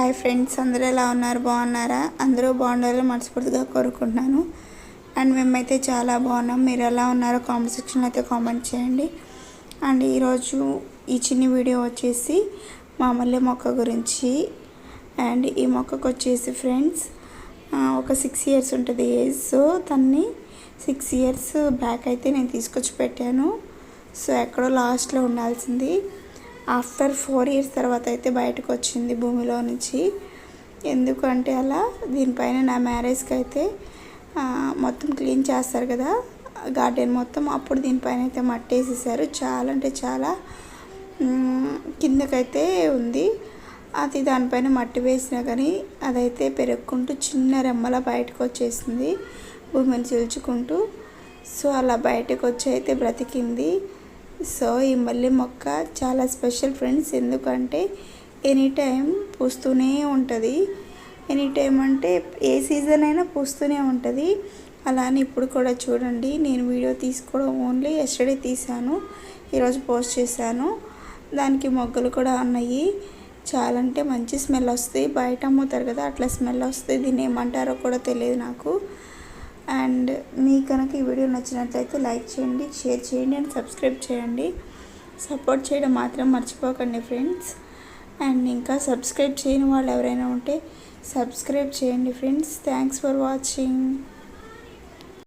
Hi friends, అందరూ ఎలా ఉన్నారు? బాగున్నారా? అందరూ బాగుండాలని మనస్ఫూర్తిగా కోరుకుంటున్నాను. అండ్ మేమైతే చాలా బాగున్నాం. మీరు ఎలా ఉన్నారో కామెంట్ సెక్షన్లో అయితే కామెంట్ చేయండి. అండ్ ఈరోజు ఈ చిన్న వీడియో వచ్చేసి మా మల్లె మొక్క గురించి. అండ్ ఈ మొక్కకు వచ్చేసి ఫ్రెండ్స్ ఒక 6 years ఉంటుంది ఏజ్. సో తన్ని 6 years బ్యాక్ అయితే నేను తీసుకొచ్చి పెట్టాను. సో ఎక్కడో లాస్ట్లో ఉండాల్సింది ఆఫ్టర్ 4 years తర్వాత అయితే బయటకు వచ్చింది భూమిలో నుంచి. ఎందుకంటే అలా దీనిపైన నా మ్యారేజ్కి అయితే మొత్తం క్లీన్ చేస్తారు కదా గార్డెన్ మొత్తం, అప్పుడు దీనిపైన అయితే మట్టి వేసేసారు. చాలా అంటే చాలా కిందకైతే ఉంది. అది దానిపైన మట్టి వేసినా కానీ అదైతే పెరుగుకుంటూ చిన్న రెమ్మల బయటకు వచ్చేసింది భూమిని చీల్చుకుంటూ. సో అలా బయటకు వచ్చి అయితే బ్రతికింది. సో ఈ మల్లె మొక్క చాలా స్పెషల్ ఫ్రెండ్స్, ఎందుకంటే ఎనీ టైం పూస్తూనే ఉంటుంది. ఎనీ టైం అంటే ఏ సీజన్ అయినా పూస్తూనే ఉంటుంది. అలానే ఇప్పుడు కూడా చూడండి, నేను వీడియో తీసుకోవడం ఓన్లీ ఎస్టర్డే తీసాను, ఈరోజు పోస్ట్ చేశాను. దానికి మొగ్గలు కూడా ఉన్నాయి. చాలా అంటే మంచి స్మెల్ వస్తాయి. బయట అమ్ముతారు కదా అట్లా స్మెల్ వస్తాయి. దీన్ని ఏమంటారో కూడా తెలియదు నాకు. అండ్ మీకు కనుక ఈ వీడియో నచ్చినట్లయితే లైక్ చేయండి, షేర్ చేయండి అండ్ సబ్స్క్రైబ్ చేయండి. సపోర్ట్ చేయడం మాత్రం మర్చిపోకండి ఫ్రెండ్స్. అండ్ ఇంకా సబ్స్క్రైబ్ చేయని వాళ్ళు ఎవరైనా ఉంటే సబ్స్క్రైబ్ చేయండి ఫ్రెండ్స్. Thanks for watching.